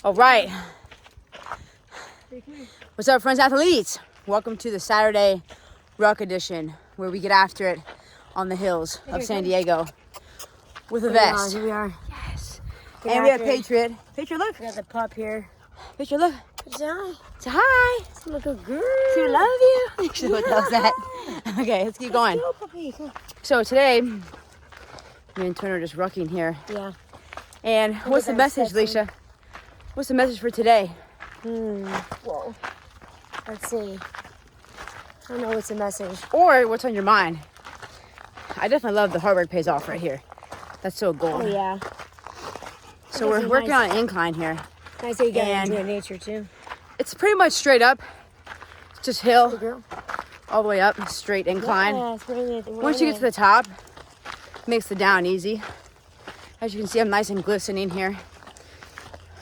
All right. What's up, friends, athletes? Welcome to the Saturday Ruck Edition, where we get after it on the hills of San Diego with a vest. Here we are. Yes. And we have Patriot. Patriot, look. We got the pup here. Patriot, look. Say hi. Say hi. Say look, good girl. Say love you. Actually, what the hell's that? Okay, let's keep going. Go, puppy. Come on. So today, me and Turner are just rucking here. Yeah. And what's the message, Leisha? What's the message for today? Whoa. Let's see. I don't know what's the message. Or what's on your mind? I definitely love the hard work pays off right here. That's so gold. Oh, yeah. So we're working on an incline here. Nice that you got And into nature, too. it's pretty much straight up. It's just hill Good girl. all the way up, straight incline. Yeah, bring it. Once you get to the top, makes the down easy. As you can see, I'm nice and glistening here.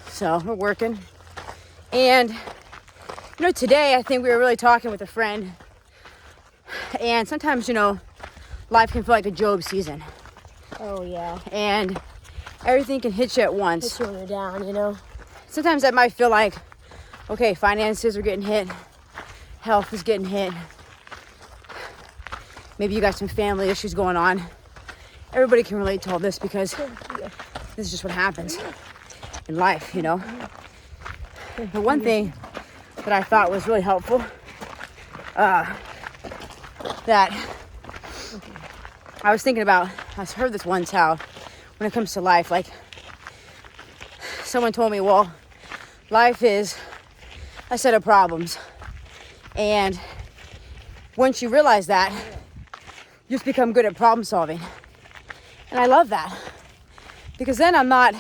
So we're working. And, you know, today I think we were really talking with a friend. And sometimes, you know, life can feel like a Job season. Oh, yeah. And everything can hit you at once. Hit you when you're down, you know? Sometimes that might feel like, okay, finances are getting hit. Health is getting hit. Maybe you got some family issues going on. Everybody can relate to all this because this is just what happens in life, you know? The one thing that I thought was really helpful, that I was thinking about, I heard this once, how when it comes to life, like someone told me, well, life is a set of problems. And once you realize that, you just become good at problem solving. And I love that, because then I'm not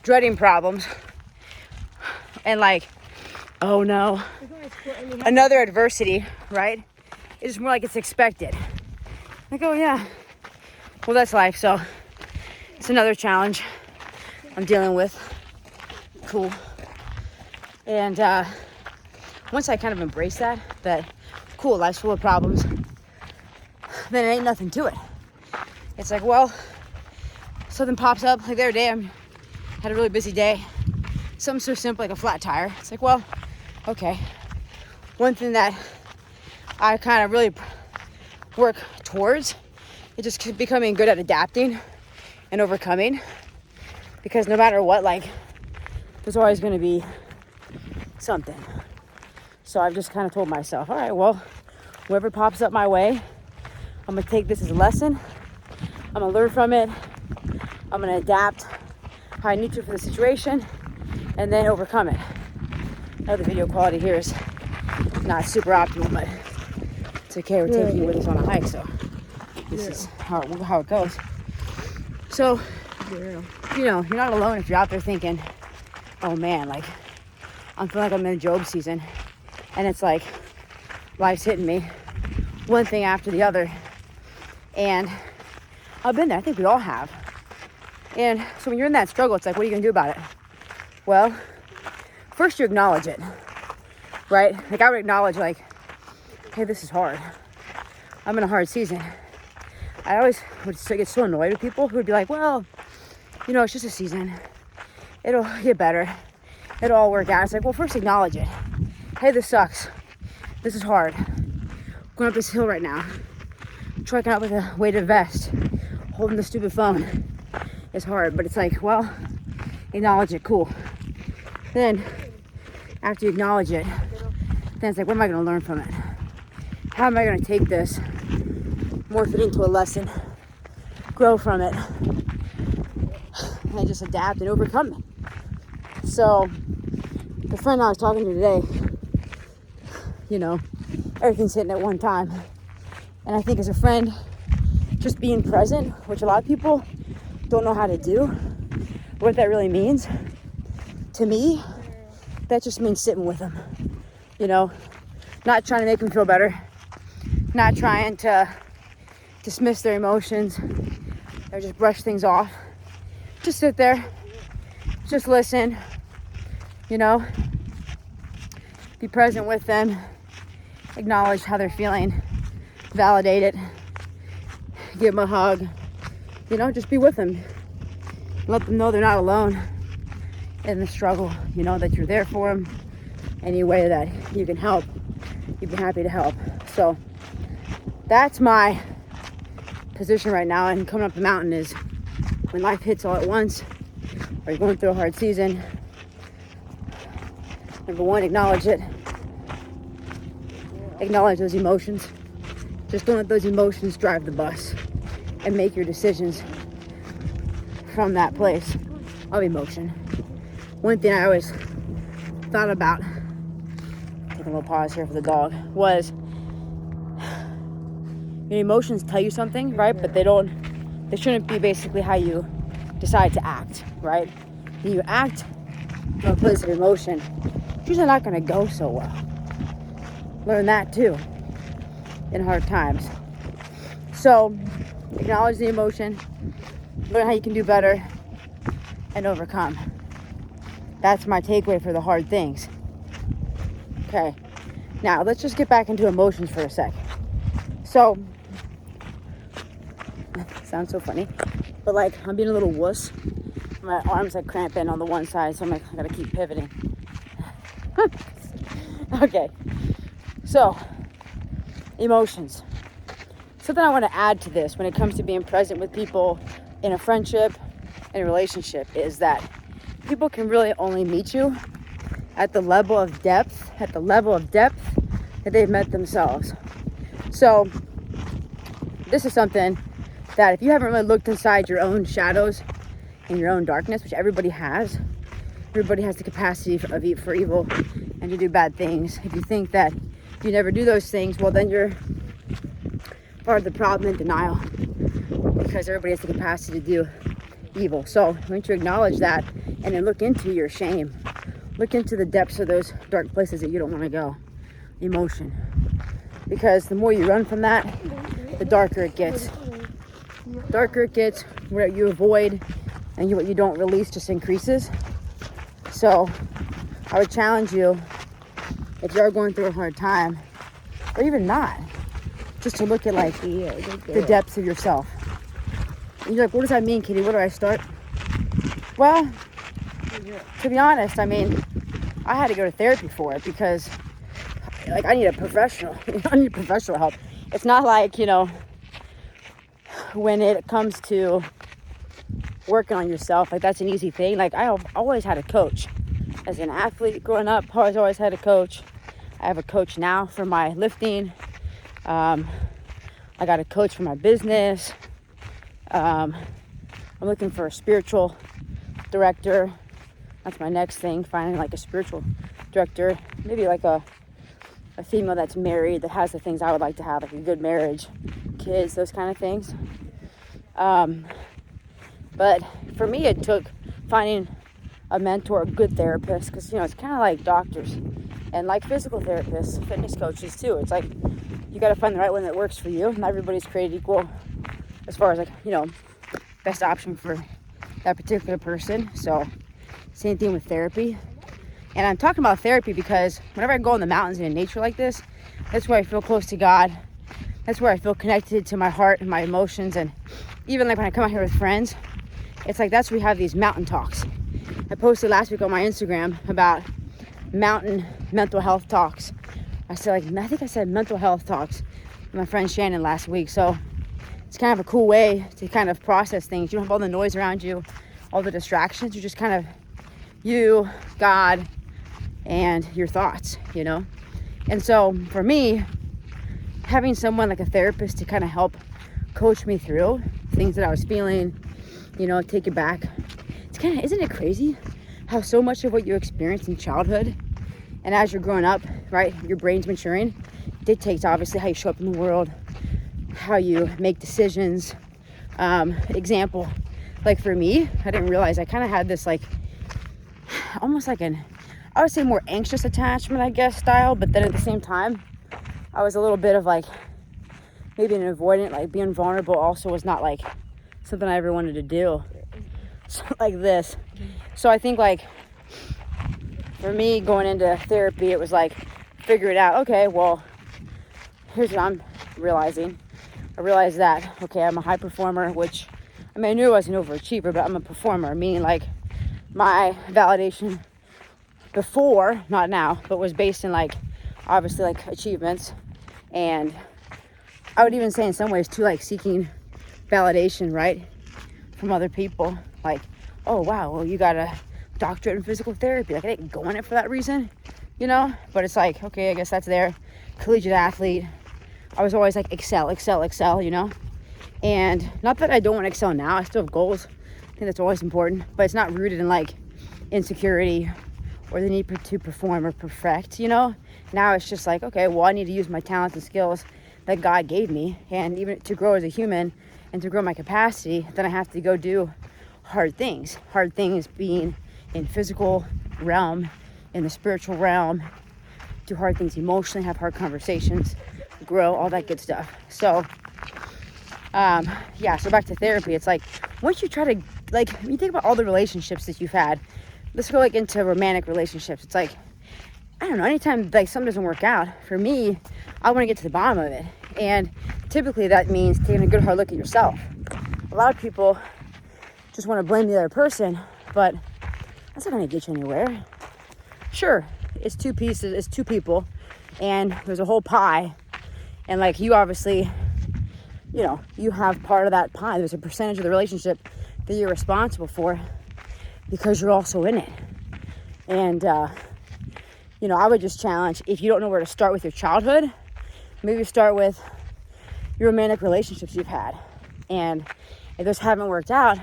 dreading problems and like, oh no, another adversity, right? It's more like it's expected. Like, oh yeah, well, that's life. So it's another challenge I'm dealing with. Cool. And once I kind of embrace that cool, life's full of problems, then it ain't nothing to it. It's like, well, something pops up. Like the other day, I had a really busy day. Something so simple like a flat tire. It's like, well, okay. One thing that I kind of really work towards is just becoming good at adapting and overcoming. Because no matter what, like, there's always going to be something. So I've just kind of told myself, all right, well, whatever pops up my way, I'm going to take this as a lesson. I'm going to learn from it. I'm going to adapt how I need to for the situation and then overcome it. I know the video quality here is not super optimal, but it's okay. We're taking you with us on a hike, so this is how it goes. So, you know, you're not alone if you're out there thinking, oh man, like, I'm feeling like I'm in a Job season. And it's like, life's hitting me one thing after the other. And I've been there. I think we all have. And so when you're in that struggle, it's like, what are you going to do about it? Well, first you acknowledge it, right? Like, I would acknowledge, like, hey, this is hard. I'm in a hard season. I always would get so annoyed with people who would be like, well, you know, it's just a season. It'll get better. It'll all work out. It's like, well, first acknowledge it. Hey, this sucks. This is hard. Going up this hill right now. Trekking out with a weighted vest. Holding the stupid phone. It's hard, but it's like, well, acknowledge it. Cool. Then, after you acknowledge it, then it's like, what am I going to learn from it? How am I going to take this, morph it into a lesson, grow from it, and just adapt and overcome it? So, the friend I was talking to today, you know, everything's hitting at one time. And I think as a friend, just being present, which a lot of people don't know how to do, what that really means, to me, that just means sitting with them. You know, not trying to make them feel better, not trying to dismiss their emotions or just brush things off. Just sit there, just listen, you know, be present with them, acknowledge how they're feeling, validate it, give them a hug, you know, just be with them. Let them know they're not alone. in the struggle, you know, that you're there for them any way that you can help. You'd be happy to help. So that's my position right now. And coming up the mountain is when life hits all at once, or you're going through a hard season. Number one, acknowledge it. Acknowledge those emotions. Just don't let those emotions drive the bus, and make your decisions from that place of emotion. One thing I always thought about, taking a little pause here for the dog, was your emotions tell you something, right? But they shouldn't be basically how you decide to act, right? When you act from a place of emotion, it's usually not going to go so well. Learn that too in hard times. So acknowledge the emotion, learn how you can do better, and overcome. That's my takeaway for the hard things. Okay, now let's just get back into emotions for a sec. So, sounds so funny, but like I'm being a little wuss. My arms like cramping on the one side, so I'm like, I gotta keep pivoting. Okay, so emotions. Something I want to add to this when it comes to being present with people in a friendship, in a relationship, is that people can really only meet you at the level of depth, that they've met themselves. So this is something that if you haven't really looked inside your own shadows and your own darkness, which everybody has the capacity for evil and to do bad things. If you think that you never do those things, well, then you're part of the problem in denial, because everybody has the capacity to do evil. So you want to acknowledge that, and then look into your shame. Look into the depths of those dark places that you don't want to go. Emotion. Because the more you run from that, the darker it gets. What you avoid and what you don't release just increases. So I would challenge you, if you are going through a hard time, or even not, just to look at like the depths of yourself. And you're like, what does that mean, Kitty? Where do I start? Well, to be honest, I mean, I had to go to therapy for it, because like I need a professional. I need professional help. It's not like, you know, when it comes to working on yourself, like that's an easy thing. Like I always had a coach. As an athlete growing up, I always had a coach. I have a coach now for my lifting. I got a coach for my business. I'm looking for a spiritual director. That's my next thing, finding like a spiritual director. Maybe like a female that's married, that has the things I would like to have, like a good marriage, kids, those kind of things. But for me, it took finding a mentor, a good therapist, because, you know, it's kind of like doctors and like physical therapists, fitness coaches too. It's like you got to find the right one that works for you. Not everybody's created equal as far as like, you know, best option for that particular person. So same thing with therapy. And I'm talking about therapy because whenever I go in the mountains and in nature like this, that's where I feel close to God. That's where I feel connected to my heart and my emotions. And even like when I come out here with friends, it's like that's where we have these mountain talks. I posted last week on my Instagram about mountain mental health talks. I think I said mental health talks with my friend Shannon last week. So it's kind of a cool way to kind of process things. You don't have all the noise around you, all the distractions. You're just kind of you, God, and your thoughts, you know? And so for me, having someone like a therapist to kind of help coach me through things that I was feeling, you know, take it back. It's kind of, isn't it crazy how so much of what you experienced in childhood and as you're growing up, right, your brain's maturing, dictates obviously how you show up in the world, how you make decisions. Example, like for me, I didn't realize I kind of had this like, almost like I would say more anxious attachment, I guess, style, but then at the same time, I was a little bit of like, maybe an avoidant, like being vulnerable also was not like something I ever wanted to do. So, like this. So I think like, for me going into therapy, it was like, figure it out. Okay, well, here's what I'm realizing. I realized that, okay, I'm a high performer, which, I mean, I knew I was an overachiever, but I'm a performer, meaning like, my validation before, not now, but was based in like, obviously like achievements. And I would even say in some ways too, like seeking validation, right? From other people. Like, oh wow, well you got a doctorate in physical therapy. Like I didn't go in it for that reason, you know? But it's like, okay, I guess that's there. Collegiate athlete. I was always like excel, you know? And not that I don't want to excel now. I still have goals. I think that's always important. But it's not rooted in like insecurity or the need to perform or perfect, you know? Now it's just like, okay, well I need to use my talents and skills that God gave me. And even to grow as a human and to grow my capacity, then I have to go do hard things. Hard things being in physical realm, in the spiritual realm, do hard things emotionally, have hard conversations, grow, all that good stuff. So yeah, so back to therapy. It's like once you try to, like, you think about all the relationships that you've had. Let's go like into romantic relationships. It's like, I don't know, anytime like something doesn't work out, for me, I want to get to the bottom of it. And typically that means taking a good hard look at yourself. A lot of people just want to blame the other person, but that's not going to get you anywhere. Sure, it's two pieces, it's two people, and there's a whole pie. And like you obviously, you know, you have part of that pie. There's a percentage of the relationship that you're responsible for because you're also in it. And, you know, I would just challenge, if you don't know where to start with your childhood, maybe start with your romantic relationships you've had. And if those haven't worked out,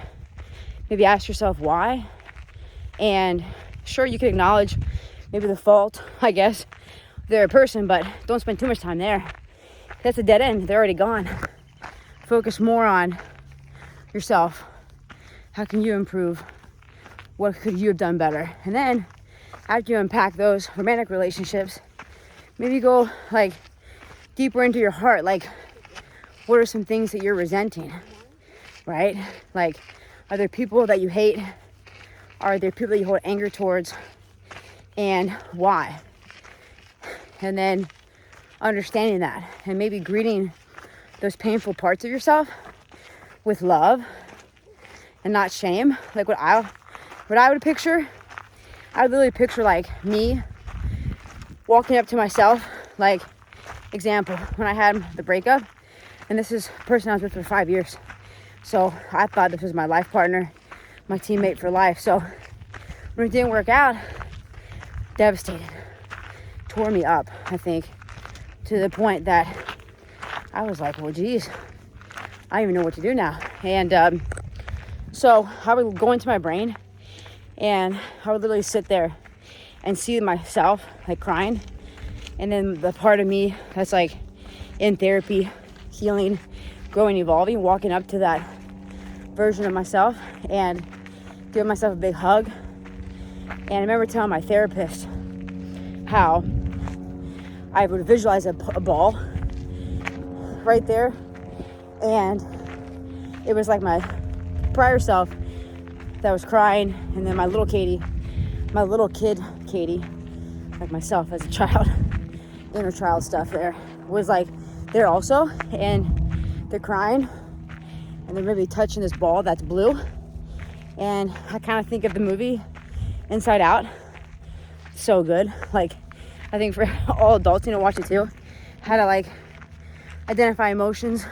maybe ask yourself why. And sure, you can acknowledge maybe the fault, I guess, of the other person, but don't spend too much time there. That's a dead end. They're already gone. Focus more on yourself. How can you improve? What could you have done better? And then after you unpack those romantic relationships, maybe go like deeper into your heart. Like, what are some things that you're resenting, right? Like, are there people that you hate? Are there people that you hold anger towards? And why? And then understanding that and maybe greeting those painful parts of yourself with love and not shame. Like what I would picture, I would literally picture like me walking up to myself, like example, when I had the breakup, and this is a person I was with for 5 years. So I thought this was my life partner, my teammate for life. So when it didn't work out, devastated, tore me up, I think, to the point that I was like, well, geez, I don't even know what to do now. And so I would go into my brain and I would literally sit there and see myself like crying. And then the part of me that's like in therapy, healing, growing, evolving, walking up to that version of myself and giving myself a big hug. And I remember telling my therapist how I would visualize a ball right there, and it was like my prior self that was crying, and then my little kid Katie, like myself as a child, inner child stuff there, was like there also, and they're crying, and they're maybe touching this ball that's blue. And I kind of think of the movie Inside Out. So good. Like, I think for all adults, you know, watch it too. How to like identify emotions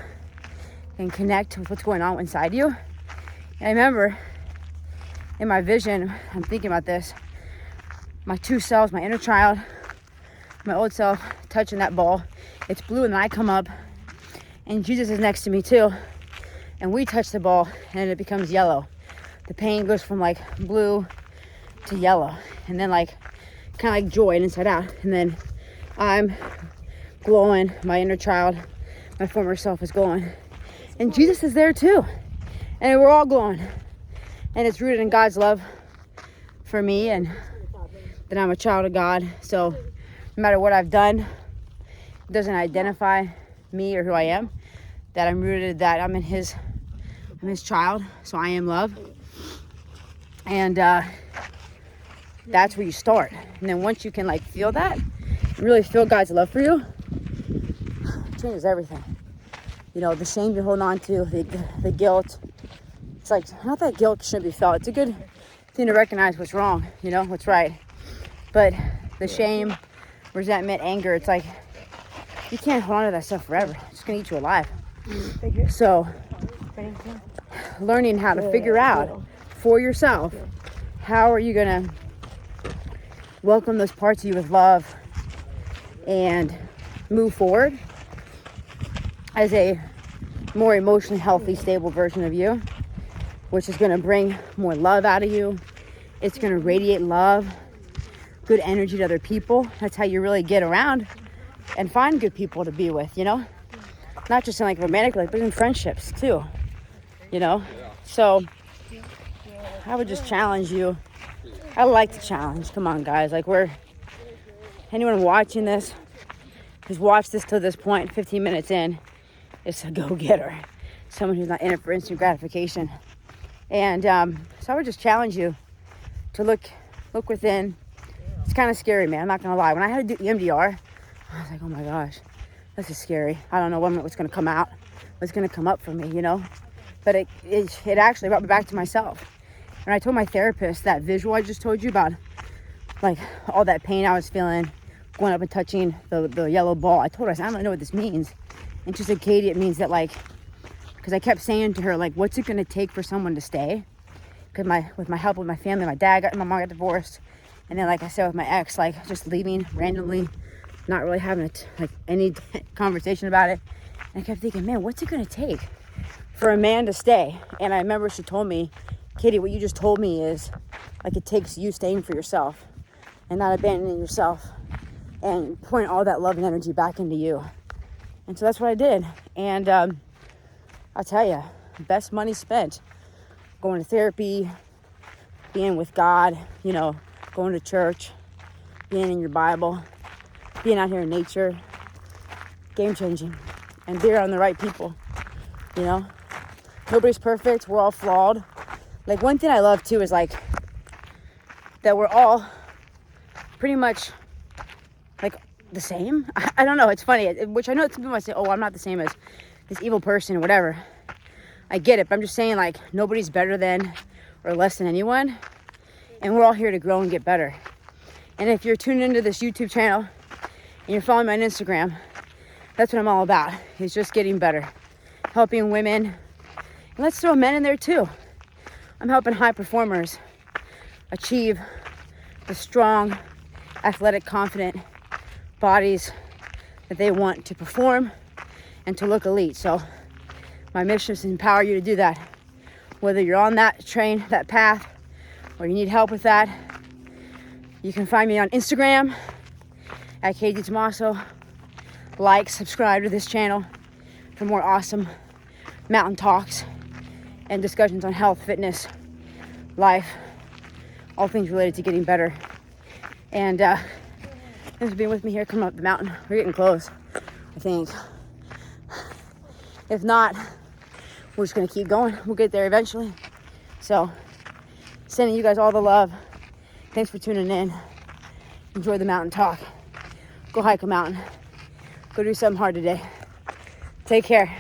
and connect with what's going on inside you. And I remember in my vision, I'm thinking about this, my two selves, my inner child, my old self touching that ball. It's blue, and then I come up and Jesus is next to me too. And we touch the ball and it becomes yellow. The pain goes from like blue to yellow, and then like kind of like joy and Inside Out. And then I'm glowing, my inner child, my former self is glowing, and Jesus is there too, and we're all glowing. And it's rooted in God's love for me, and that I'm a child of God. So no matter what I've done, it doesn't identify me or who I am. That I'm rooted, that I'm his child, so I am love. And that's where you start. And then once you can like feel that, really feel God's love for you, it changes everything. You know, the shame you're holding on to, the guilt. It's like, not that guilt shouldn't be felt. It's a good seem to recognize what's wrong, you know, what's right. But the shame, resentment, anger, it's like you can't hold on to that stuff forever. It's gonna eat you alive. So learning how to figure out for yourself, how are you gonna welcome those parts of you with love and move forward as a more emotionally healthy, stable version of you, which is going to bring more love out of you. It's going to radiate love, good energy to other people. That's how you really get around and find good people to be with, you know? Not just in like romantic life, but in friendships too, you know? So I would just challenge you. I like to challenge. Come on, guys. Like, anyone watching this who's watched this to this point, 15 minutes in, is a go-getter. Someone who's not in it for instant gratification. And so I would just challenge you to look within. It's kind of scary, man. I'm not going to lie. When I had to do EMDR, I was like, oh my gosh, this is scary. I don't know what's going to come out, what's going to come up for me, you know? But it actually brought me back to myself. And I told my therapist that visual I just told you about, like all that pain I was feeling, going up and touching the yellow ball. I told her, I said, I don't know what this means. And she said, Katie, it means that, like, because I kept saying to her, like, what's it going to take for someone to stay? Because with my help with my family, my mom got divorced. And then, like I said, with my ex, like, just leaving randomly, not really having any conversation about it. And I kept thinking, man, what's it going to take for a man to stay? And I remember she told me, Katie, what you just told me is, like, it takes you staying for yourself and not abandoning yourself and pouring all that love and energy back into you. And so that's what I did. And I'll tell you, best money spent going to therapy, being with God, you know, going to church, being in your Bible, being out here in nature, game changing, and being around the right people, you know. Nobody's perfect. We're all flawed. Like, one thing I love too is like that we're all pretty much like the same. I don't know. It's funny, which I know some people might say, oh, I'm not the same as this evil person or whatever. I get it, but I'm just saying, like, nobody's better than or less than anyone. And we're all here to grow and get better. And if you're tuning into this YouTube channel and you're following me on Instagram, that's what I'm all about. Is just getting better. Helping women. And let's throw men in there too. I'm helping high performers achieve the strong, athletic, confident bodies that they want to perform and to look elite. So my mission is to empower you to do that. Whether you're on that train, that path, or you need help with that, you can find me on Instagram at Katie Tomaso. Like, subscribe to this channel for more awesome mountain talks and discussions on health, fitness, life, all things related to getting better. And thanks for being with me here, coming up the mountain. We're getting close, I think. If not, we're just gonna keep going. We'll get there eventually. So, sending you guys all the love. Thanks for tuning in. Enjoy the mountain talk. Go hike a mountain. Go do something hard today. Take care.